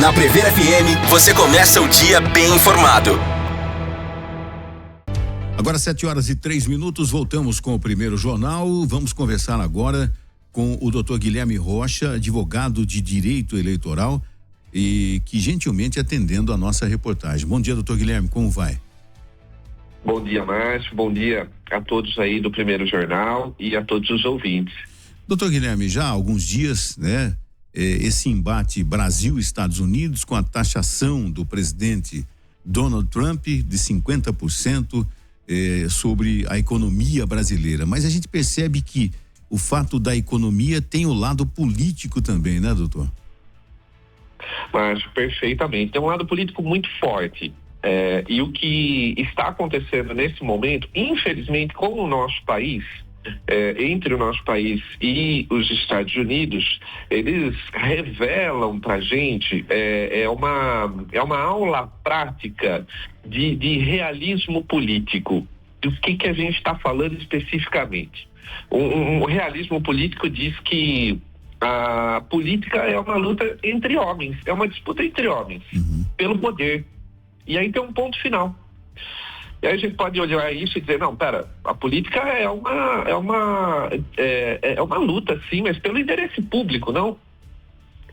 Na Prever FM, você começa o dia bem informado. Agora 7h03, voltamos com o primeiro jornal. Vamos conversar agora com o Dr. Guilherme Rocha, advogado de direito eleitoral e que gentilmente atendendo a nossa reportagem. Bom dia, doutor Guilherme, como vai? Bom dia, Márcio, bom dia a todos aí do primeiro jornal e a todos os ouvintes. Doutor Guilherme, já há alguns dias, né? Esse embate Brasil-Estados Unidos com a taxação do presidente Donald Trump de 50% sobre a economia brasileira, mas a gente percebe que o fato da economia tem o lado político também, né, doutor? Mas perfeitamente, tem um lado político muito forte, e o que está acontecendo nesse momento, infelizmente, com o nosso país, entre o nosso país e os Estados Unidos, eles revelam pra gente uma aula prática de realismo político. Do que a gente está falando especificamente? O realismo político diz que a política é uma luta entre homens, é uma disputa entre homens pelo poder. E aí tem um ponto final. E aí a gente pode olhar isso e dizer, não, pera, a política é uma luta, sim, mas pelo interesse público, não?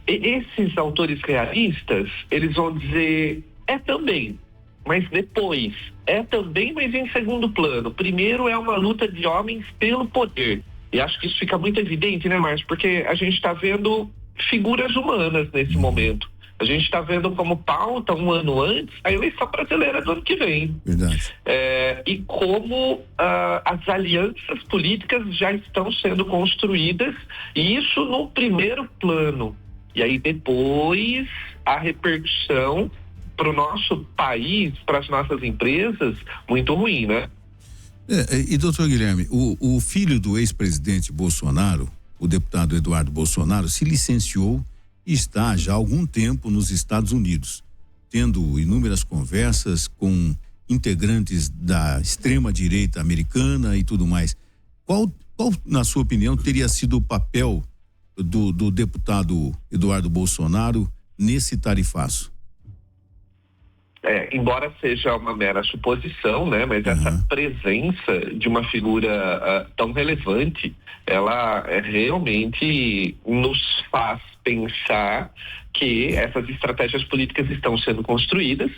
E esses autores realistas, eles vão dizer, também, mas depois, também, mas em segundo plano. Primeiro é uma luta de homens pelo poder. E acho que isso fica muito evidente, né, Márcio? Porque a gente está vendo figuras humanas nesse momento. A gente está vendo como pauta um ano antes a eleição brasileira do ano que vem. Verdade. E como as alianças políticas já estão sendo construídas, e isso no primeiro plano. E aí depois a repercussão para o nosso país, para as nossas empresas, muito ruim, né? E doutor Guilherme, o filho do ex-presidente Bolsonaro, o deputado Eduardo Bolsonaro, se licenciou e está já há algum tempo nos Estados Unidos, tendo inúmeras conversas com integrantes da extrema-direita americana e tudo mais. Qual, na sua opinião, teria sido o papel do deputado Eduardo Bolsonaro nesse tarifaço? Embora seja uma mera suposição, né? Mas essa presença de uma figura tão relevante, ela realmente nos faz pensar que essas estratégias políticas estão sendo construídas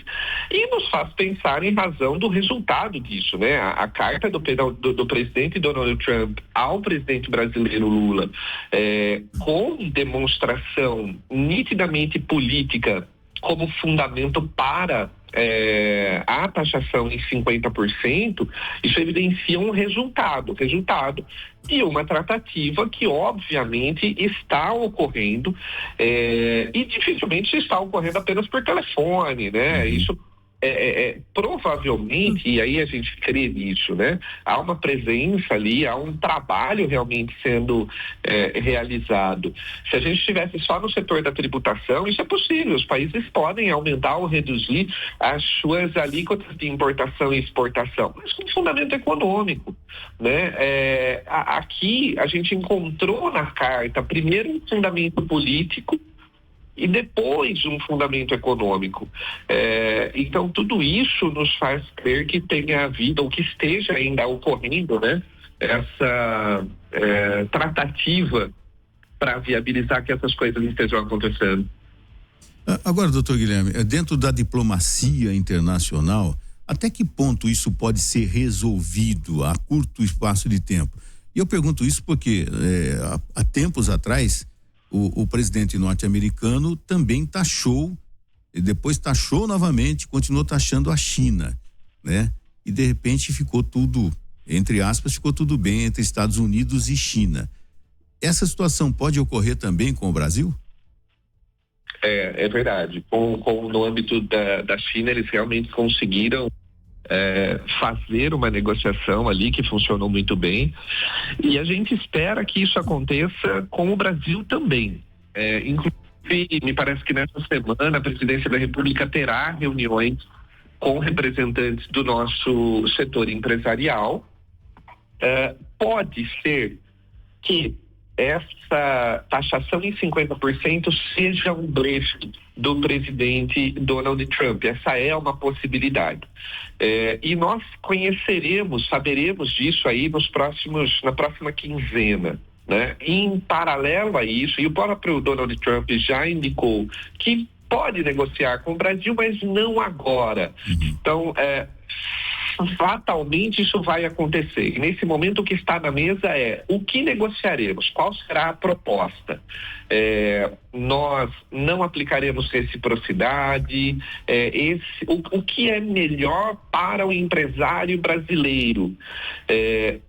e nos faz pensar em razão do resultado disso, né? A carta do presidente Donald Trump ao presidente brasileiro Lula, com demonstração nitidamente política como fundamento para a taxação em 50%, isso evidencia um resultado de uma tratativa que obviamente está ocorrendo e dificilmente está ocorrendo apenas por telefone, né? Isso provavelmente, e aí a gente crê nisso, né? Há uma presença ali, há um trabalho realmente sendo realizado. Se a gente estivesse só no setor da tributação, isso é possível, os países podem aumentar ou reduzir as suas alíquotas de importação e exportação, mas com fundamento econômico, né? Aqui a gente encontrou na carta primeiro um fundamento político e depois um fundamento econômico. Então tudo isso nos faz crer que tenha havido, ou que esteja ainda ocorrendo, né, essa tratativa para viabilizar que essas coisas estejam acontecendo. Agora, doutor Guilherme, dentro da diplomacia internacional, até que ponto isso pode ser resolvido a curto espaço de tempo? E eu pergunto isso porque há tempos atrás o presidente norte-americano também taxou, e depois taxou novamente, continuou taxando a China, né? E de repente ficou tudo, entre aspas, ficou tudo bem entre Estados Unidos e China. Essa situação pode ocorrer também com o Brasil? É verdade. No âmbito da China, eles realmente conseguiram fazer uma negociação ali que funcionou muito bem, e a gente espera que isso aconteça com o Brasil também. Inclusive, me parece que nessa semana a Presidência da República terá reuniões com representantes do nosso setor empresarial. Pode ser que essa taxação em 50% seja um blefe do presidente Donald Trump. Essa é uma possibilidade. E nós saberemos disso aí na próxima quinzena. Né? Em paralelo a isso, e o próprio Donald Trump já indicou que pode negociar com o Brasil, mas não agora. Então, fatalmente isso vai acontecer. E nesse momento o que está na mesa é o que negociaremos, qual será a proposta. Nós não aplicaremos reciprocidade, o que é melhor para o empresário brasileiro,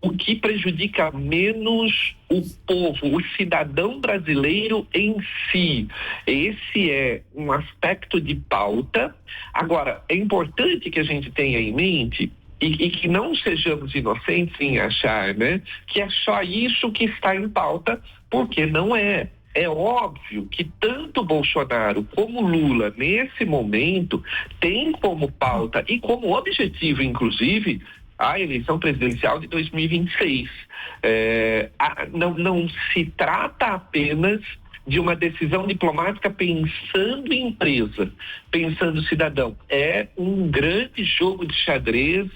o que prejudica menos o povo, o cidadão brasileiro em si. Esse é um aspecto de pauta. Agora, é importante que a gente tenha em mente e que não sejamos inocentes em achar, né, que é só isso que está em pauta, porque não é. É óbvio que tanto Bolsonaro como Lula, nesse momento, têm como pauta e como objetivo, inclusive, a eleição presidencial de 2026. Não se trata apenas de uma decisão diplomática pensando em empresa, pensando cidadão. É um grande jogo de xadrez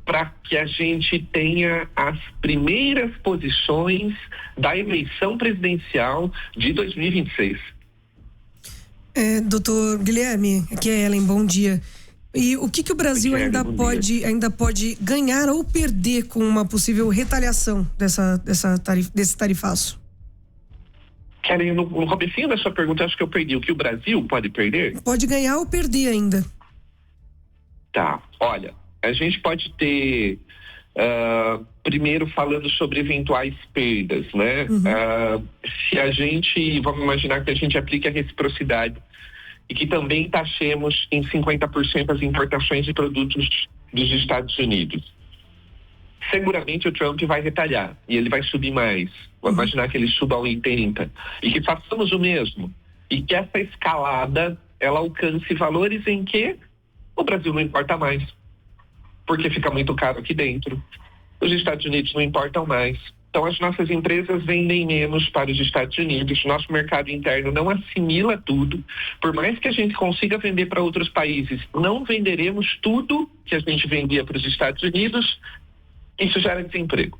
para que a gente tenha as primeiras posições da eleição presidencial de 2026. Doutor Guilherme, aqui é Ellen, bom dia. E o que o Brasil ainda pode ganhar ou perder com uma possível retaliação desse tarifaço? Kellen, no comecinho da sua pergunta, acho que eu perdi. O que o Brasil pode perder? Pode ganhar ou perder ainda. Tá, olha, a gente pode ter, primeiro falando sobre eventuais perdas, né? Se a gente, vamos imaginar que a gente aplique a reciprocidade e que também taxemos em 50% as importações de produtos dos Estados Unidos. Seguramente o Trump vai retalhar e ele vai subir mais. Vamos imaginar que ele suba a 80% e que façamos o mesmo. E que essa escalada, ela alcance valores em que o Brasil não importa mais, porque fica muito caro aqui dentro. Os Estados Unidos não importam mais. Então as nossas empresas vendem menos para os Estados Unidos, nosso mercado interno não assimila tudo. Por mais que a gente consiga vender para outros países, não venderemos tudo que a gente vendia para os Estados Unidos. Isso gera desemprego.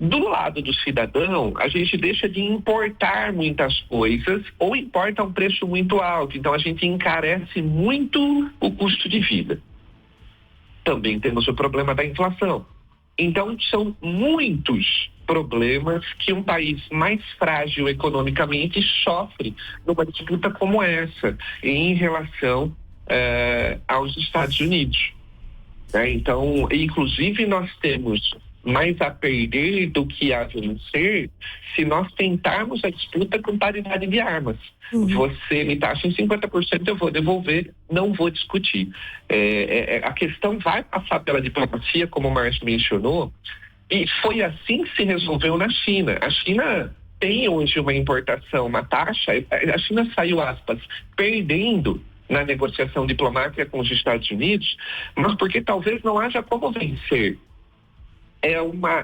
Do lado do cidadão, a gente deixa de importar muitas coisas ou importa a um preço muito alto. Então a gente encarece muito o custo de vida. Também temos o problema da inflação. Então, são muitos problemas que um país mais frágil economicamente sofre numa disputa como essa, em relação aos Estados Unidos. Então, inclusive, nós temos mais a perder do que a vencer se nós tentarmos a disputa com paridade de armas. Você me taxa em 50%, eu vou devolver, não vou discutir. A questão vai passar pela diplomacia, como o Márcio mencionou, e foi assim que se resolveu na China. A China tem hoje uma importação, uma taxa, a China saiu, aspas, perdendo na negociação diplomática com os Estados Unidos, mas porque talvez não haja como vencer.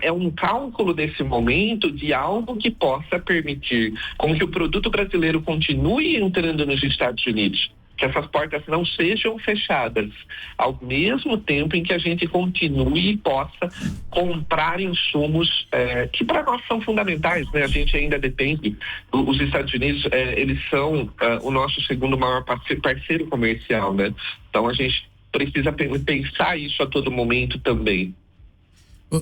É um cálculo desse momento de algo que possa permitir com que o produto brasileiro continue entrando nos Estados Unidos, que essas portas não sejam fechadas, ao mesmo tempo em que a gente continue e possa comprar insumos que para nós são fundamentais, né? A gente ainda depende, os Estados Unidos, eles são o nosso segundo maior parceiro comercial, né? Então a gente precisa pensar isso a todo momento também.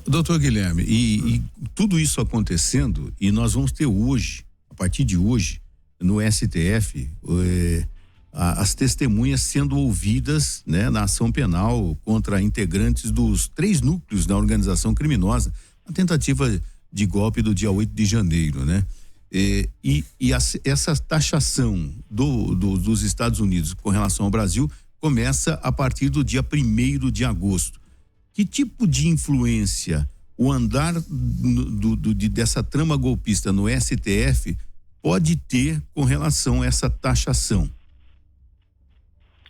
Doutor Guilherme, e tudo isso acontecendo, e nós vamos ter hoje, a partir de hoje, no STF, as testemunhas sendo ouvidas, né, na ação penal contra integrantes dos 3 núcleos da organização criminosa, a tentativa de golpe do dia 8 de janeiro, né? Essa taxação dos Estados Unidos com relação ao Brasil começa a partir do dia 1º de agosto. Que tipo de influência o andar dessa trama golpista no STF pode ter com relação a essa taxação?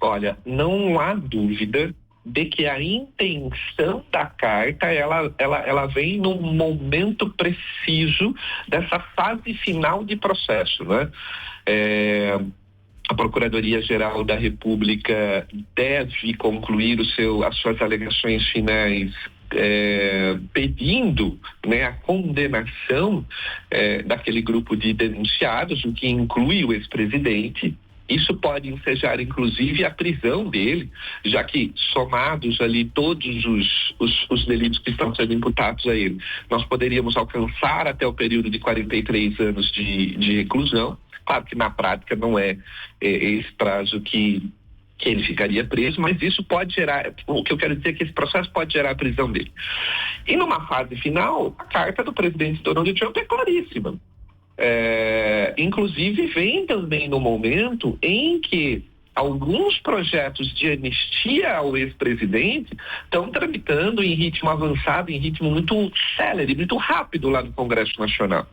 Olha, não há dúvida de que a intenção da carta, ela vem num momento preciso dessa fase final de processo, né? A Procuradoria-Geral da República deve concluir as suas alegações finais pedindo, né, a condenação daquele grupo de denunciados, o que inclui o ex-presidente. Isso pode ensejar, inclusive, a prisão dele, já que, somados ali todos os delitos que estão sendo imputados a ele, nós poderíamos alcançar até o período de 43 anos de reclusão. Claro que na prática não é esse prazo que ele ficaria preso, mas isso pode gerar, o que eu quero dizer é que esse processo pode gerar a prisão dele. E numa fase final, a carta do presidente Donald Trump é claríssima. Inclusive vem também no momento em que alguns projetos de anistia ao ex-presidente estão tramitando em ritmo avançado, em ritmo muito célere, muito rápido lá no Congresso Nacional.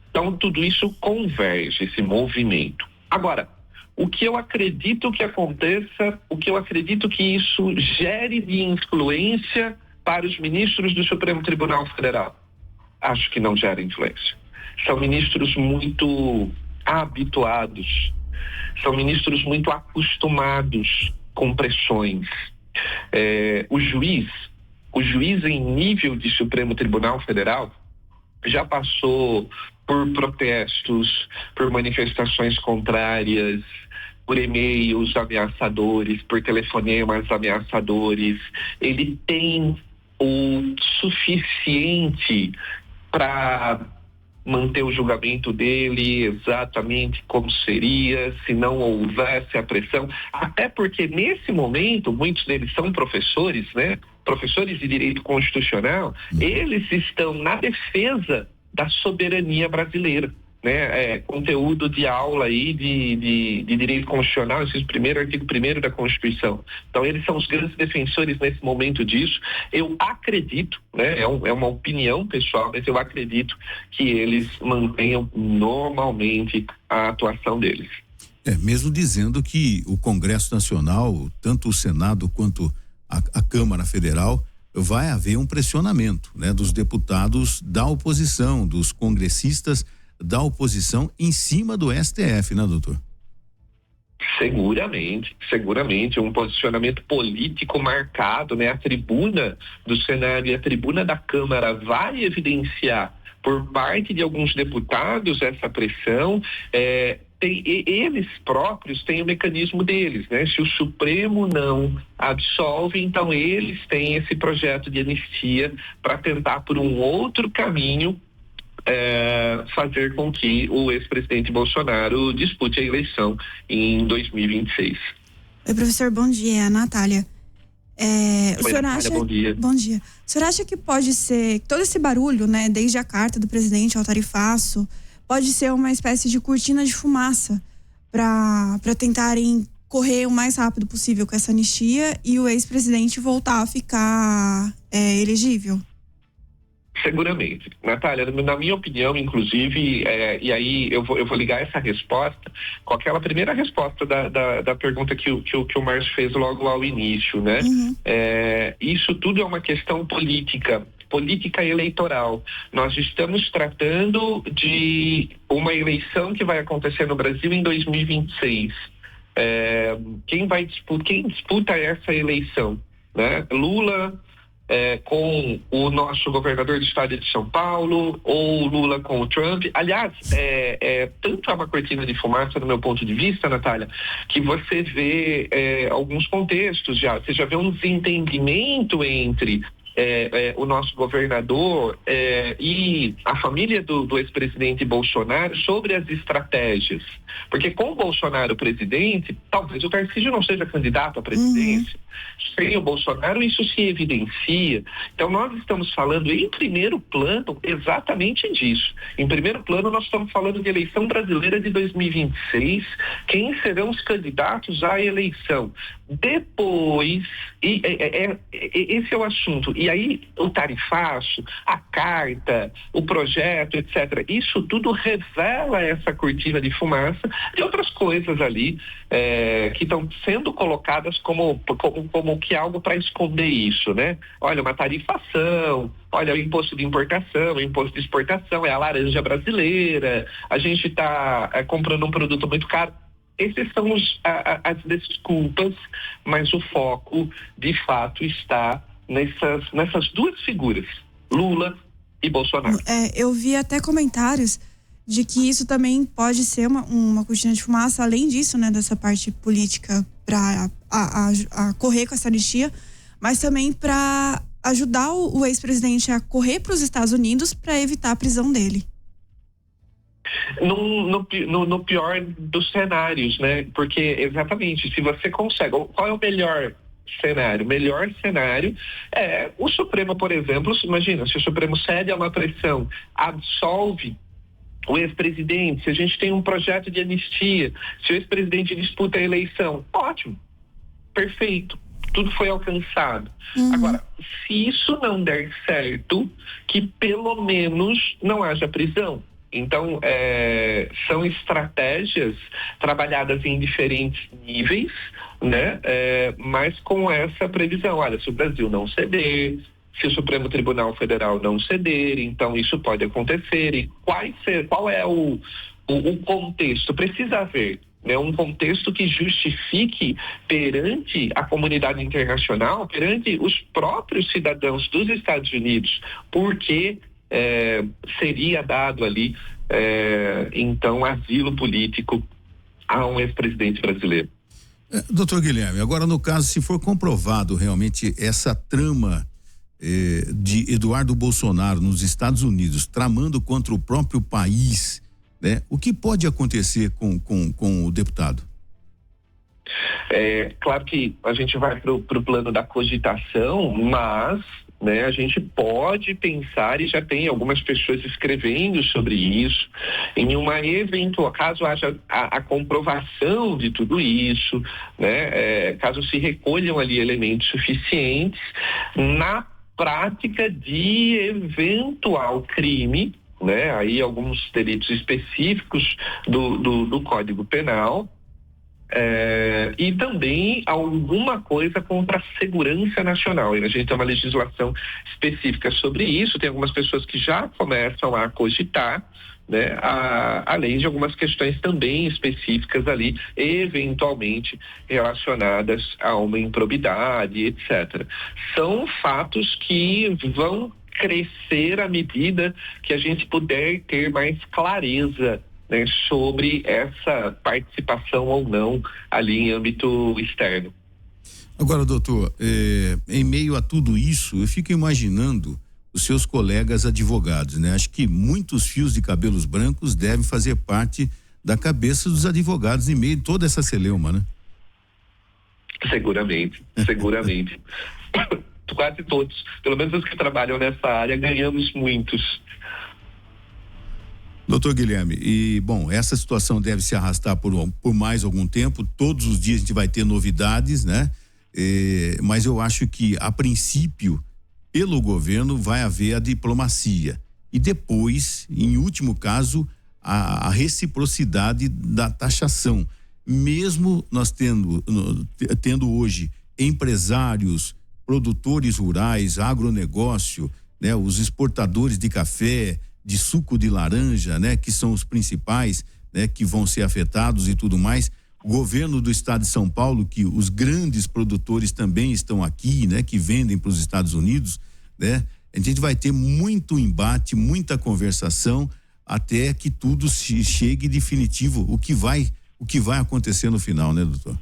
Então tudo isso converge, esse movimento. Agora, o que eu acredito que aconteça, o que eu acredito que isso gere de influência para os ministros do Supremo Tribunal Federal, acho que não gera influência. São ministros muito habituados, são ministros muito acostumados com pressões. O juiz em nível de Supremo Tribunal Federal já passou por protestos, por manifestações contrárias, por e-mails ameaçadores, por telefonemas ameaçadores. Ele tem o suficiente para manter o julgamento dele exatamente como seria se não houvesse a pressão, até porque nesse momento muitos deles são professores, né? Professores de direito constitucional, eles estão na defesa da soberania brasileira, né? Conteúdo de aula aí de direito constitucional, esse artigo 1º da Constituição. Então eles são os grandes defensores nesse momento disso. Eu acredito, né? É uma opinião pessoal, mas eu acredito que eles mantenham normalmente a atuação deles. Mesmo dizendo que o Congresso Nacional, tanto o Senado quanto a Câmara Federal, vai haver um pressionamento, né, dos deputados da oposição, dos congressistas da oposição em cima do STF, né, doutor? Seguramente, um posicionamento político marcado, né? A tribuna do Senado e a tribuna da Câmara vai evidenciar por parte de alguns deputados essa pressão. Eles próprios têm o mecanismo deles, né? Se o Supremo não absolve, então eles têm esse projeto de anistia para tentar por um outro caminho fazer com que o ex-presidente Bolsonaro dispute a eleição em 2026. Oi, professor, bom dia, Natália. O senhor acha... Bom dia. Bom dia. O senhor acha que pode ser, todo esse barulho, né, desde a carta do presidente ao tarifaço, pode ser uma espécie de cortina de fumaça para tentarem correr o mais rápido possível com essa anistia e o ex-presidente voltar a ficar elegível? Seguramente. Natália, na minha opinião, inclusive, e aí eu vou ligar essa resposta com aquela primeira resposta da pergunta que o Márcio fez logo ao início, né? Uhum. Isso tudo é uma questão política eleitoral. Nós estamos tratando de uma eleição que vai acontecer no Brasil em 2026. Quem disputa essa eleição, né? Lula com o nosso governador do estado de São Paulo, ou Lula com o Trump. Aliás, tanto é uma cortina de fumaça, do meu ponto de vista, Natália, que você vê alguns contextos já. Você já vê um desentendimento entre o nosso governador e a família do ex-presidente Bolsonaro sobre as estratégias. Porque com o Bolsonaro presidente, talvez o Tarcísio não seja candidato à presidência. Sem o Bolsonaro, isso se evidencia. Então, nós estamos falando em primeiro plano exatamente disso. Em primeiro plano, nós estamos falando de eleição brasileira de 2026. Quem serão os candidatos à eleição? Depois, esse é o assunto. E aí, o tarifaço, a carta, o projeto, etc. Isso tudo revela essa cortina de fumaça e outras coisas ali que estão sendo colocadas como que algo para esconder isso, né? Olha, uma tarifação, olha, o imposto de importação, o imposto de exportação, é a laranja brasileira, a gente está comprando um produto muito caro. Esses são as desculpas, mas o foco, de fato, está nessas duas figuras, Lula e Bolsonaro. Eu vi até comentários de que isso também pode ser uma cortina de fumaça, além disso, né, dessa parte política para correr com essa anistia, mas também para ajudar o ex-presidente a correr para os Estados Unidos para evitar a prisão dele. No pior dos cenários, né? Porque, exatamente, se você consegue... Qual é o melhor cenário? O melhor cenário é o Supremo, por exemplo. Imagina, se o Supremo cede a uma pressão, absolve o ex-presidente, se a gente tem um projeto de anistia, se o ex-presidente disputa a eleição, ótimo, perfeito. Tudo foi alcançado. Agora, se isso não der certo, que pelo menos não haja prisão. Então, são estratégias trabalhadas em diferentes níveis, né? Mas com essa previsão. Olha, se o Brasil não ceder, se o Supremo Tribunal Federal não ceder, então isso pode acontecer. E qual é o contexto? Precisa haver, né, um contexto que justifique perante a comunidade internacional, perante os próprios cidadãos dos Estados Unidos, porque seria dado ali, então, asilo político a um ex-presidente brasileiro. Doutor Guilherme, agora no caso, se for comprovado realmente essa trama de Eduardo Bolsonaro nos Estados Unidos, tramando contra o próprio país, né? O que pode acontecer com o deputado? Claro que a gente vai para o plano da cogitação, mas, né, a gente pode pensar, e já tem algumas pessoas escrevendo sobre isso, em uma eventual, caso haja a comprovação de tudo isso, né, caso se recolham ali elementos suficientes, na prática de eventual crime, né, aí alguns delitos específicos do Código Penal, e também alguma coisa contra a segurança nacional. E a gente tem uma legislação específica sobre isso, tem algumas pessoas que já começam a cogitar, né, além de algumas questões também específicas ali, eventualmente relacionadas a uma improbidade, etc. São fatos que vão crescer à medida que a gente puder ter mais clareza, né, sobre essa participação ou não ali em âmbito externo. Agora, doutor, em meio a tudo isso, eu fico imaginando os seus colegas advogados, né? Acho que muitos fios de cabelos brancos devem fazer parte da cabeça dos advogados em meio a toda essa celeuma, né? Seguramente. Quase todos, pelo menos os que trabalham nessa área, ganhamos muitos. Doutor Guilherme, e bom, essa situação deve se arrastar por mais algum tempo, todos os dias a gente vai ter novidades, né? Mas eu acho que, a princípio, pelo governo vai haver a diplomacia e depois, em último caso, a reciprocidade da taxação. Mesmo nós tendo hoje empresários, produtores rurais, agronegócio, né? Os exportadores de café, de suco de laranja, né? Que são os principais, né? Que vão ser afetados e tudo mais. O governo do estado de São Paulo, que os grandes produtores também estão aqui, né? Que vendem para os Estados Unidos, né? A gente vai ter muito embate, muita conversação, até que tudo chegue definitivo, o que vai acontecer no final, né, doutor?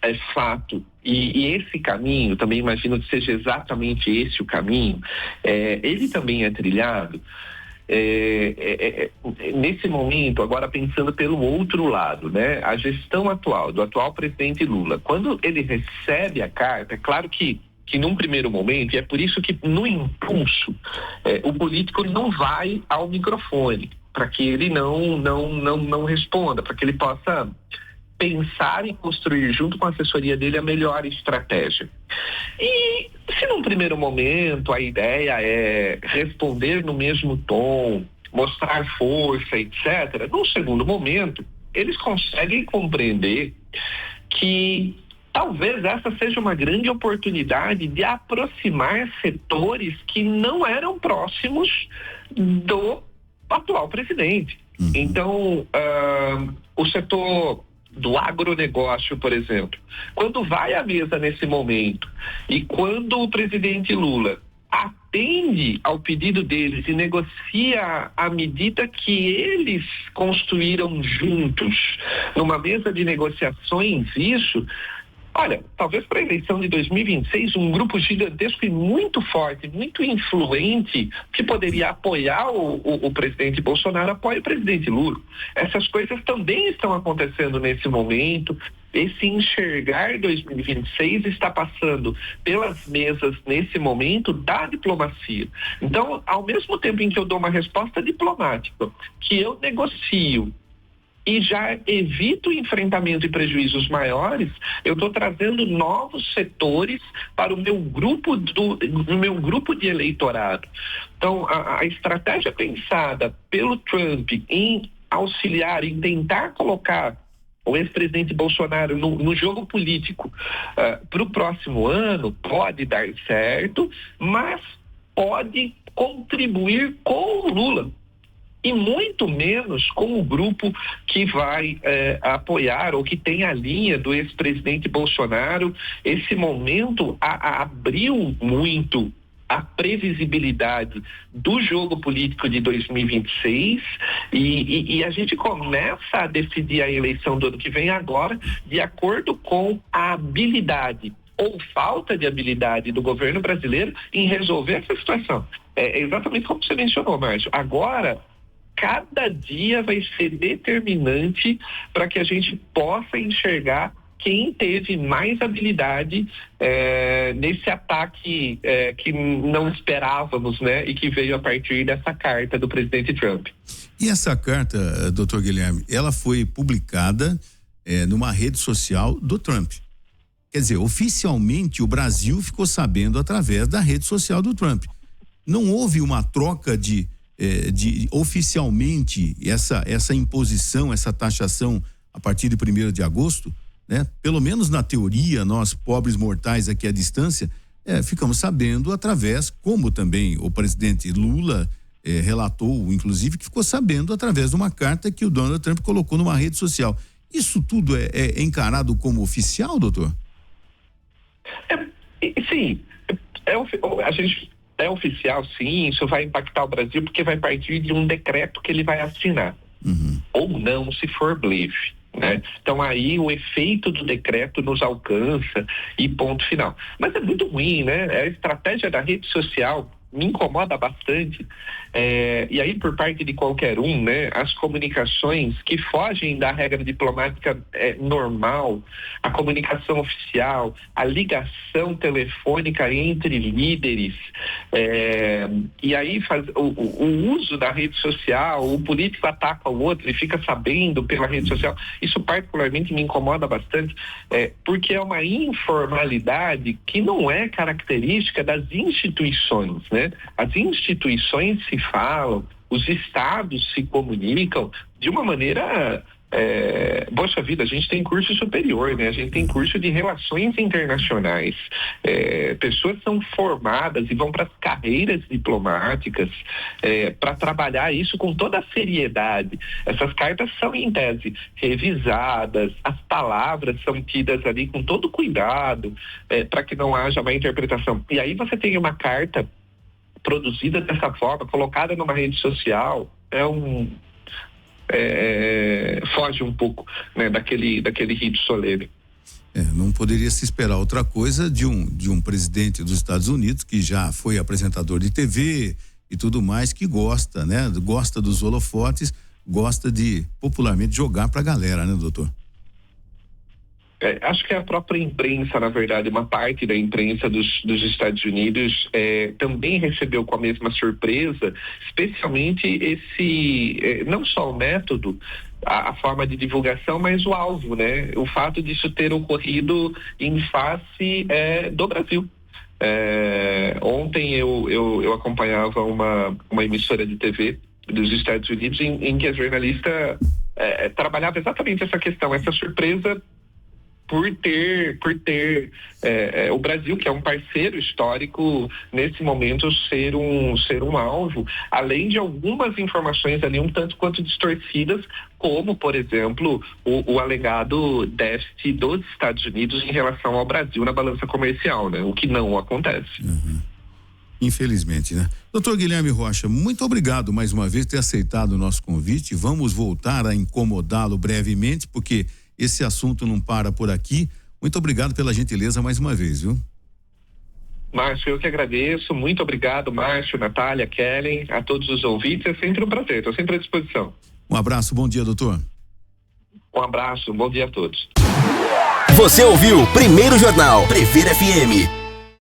É fato. E esse caminho, também imagino que seja exatamente esse o caminho, ele também é trilhado nesse momento, agora pensando pelo outro lado, né? A gestão atual, do atual presidente Lula, quando ele recebe a carta, é claro que num primeiro momento, e é por isso que no impulso, o político não vai ao microfone, para que ele não responda, para que ele possa pensar e construir junto com a assessoria dele a melhor estratégia. E se num primeiro momento a ideia é responder no mesmo tom, mostrar força, etc., num segundo momento eles conseguem compreender que talvez essa seja uma grande oportunidade de aproximar setores que não eram próximos do atual presidente. Então, o setor do agronegócio, por exemplo, quando vai à mesa nesse momento e quando o presidente Lula atende ao pedido deles e negocia a medida que eles construíram juntos numa mesa de negociações, isso, olha, talvez para a eleição de 2026, um grupo gigantesco e muito forte, muito influente, que poderia apoiar o presidente Bolsonaro, apoie o presidente Lula. Essas coisas também estão acontecendo nesse momento. Esse enxergar 2026 está passando pelas mesas, nesse momento, da diplomacia. Então, ao mesmo tempo em que eu dou uma resposta diplomática, que eu negocio e já evito enfrentamento e prejuízos maiores, eu estou trazendo novos setores para o meu grupo de eleitorado. Então, a estratégia pensada pelo Trump em auxiliar, em tentar colocar o ex-presidente Bolsonaro no jogo político para o próximo ano pode dar certo, mas pode contribuir com o Lula. E muito menos com o grupo que vai apoiar ou que tem a linha do ex-presidente Bolsonaro. Esse momento abriu muito a previsibilidade do jogo político de 2026 e a gente começa a decidir a eleição do ano que vem agora de acordo com a habilidade ou falta de habilidade do governo brasileiro em resolver essa situação. É exatamente como você mencionou, Márcio. Agora, cada dia vai ser determinante para que a gente possa enxergar quem teve mais habilidade nesse ataque que não esperávamos, né? E que veio a partir dessa carta do presidente Trump. E essa carta, doutor Guilherme, ela foi publicada numa rede social do Trump. Quer dizer, oficialmente o Brasil ficou sabendo através da rede social do Trump. Não houve uma troca de oficialmente essa imposição, essa taxação a partir de 1º de agosto, né? Pelo menos na teoria, nós pobres mortais aqui à distância, ficamos sabendo através, como também o presidente Lula relatou, inclusive, que ficou sabendo através de uma carta que o Donald Trump colocou numa rede social. Isso tudo é encarado como oficial, doutor? Sim, a gente é oficial, sim, isso vai impactar o Brasil porque vai partir de um decreto que ele vai assinar. Ou não, se for blefe. Né? Então aí o efeito do decreto nos alcança e ponto final. Mas é muito ruim, né? A estratégia da rede social me incomoda bastante. E aí, por parte de qualquer um, né, as comunicações que fogem da regra diplomática normal, a comunicação oficial, a ligação telefônica entre líderes, e aí o uso da rede social, o político ataca o outro e fica sabendo pela rede social, isso particularmente me incomoda bastante, porque é uma informalidade que não é característica das instituições, né? As instituições se falam, os estados se comunicam de uma maneira... poxa vida, a gente tem curso superior, né? A gente tem curso de relações internacionais. Pessoas são formadas e vão para as carreiras diplomáticas para trabalhar isso com toda a seriedade. Essas cartas são, em tese, revisadas, as palavras são tidas ali com todo cuidado para que não haja má interpretação. E aí você tem uma carta produzida dessa forma, colocada numa rede social, foge um pouco, né, daquele rito solene. Não poderia se esperar outra coisa de um presidente dos Estados Unidos que já foi apresentador de TV e tudo mais, que gosta, né? Gosta dos holofotes, gosta de popularmente jogar pra galera, né, doutor? Acho que a própria imprensa, na verdade, uma parte da imprensa dos Estados Unidos também recebeu com a mesma surpresa, especialmente não só o método, a forma de divulgação, mas o alvo, né? O fato disso ter ocorrido em face do Brasil. Ontem eu acompanhava uma emissora de TV dos Estados Unidos em que a jornalista trabalhava exatamente essa questão, essa surpresa por ter o Brasil, que é um parceiro histórico, nesse momento ser um alvo, além de algumas informações ali um tanto quanto distorcidas, como, por exemplo, o alegado déficit dos Estados Unidos em relação ao Brasil na balança comercial, né? O que não acontece. Infelizmente, né? Doutor Guilherme Rocha, muito obrigado mais uma vez por ter aceitado o nosso convite. Vamos voltar a incomodá-lo brevemente, porque esse assunto não para por aqui. Muito obrigado pela gentileza mais uma vez, viu? Márcio, eu que agradeço. Muito obrigado, Márcio, Natália, Kellen, a todos os ouvintes. É sempre um prazer, estou sempre à disposição. Um abraço, bom dia, doutor. Um abraço, bom dia a todos. Você ouviu Primeiro Jornal Previr FM.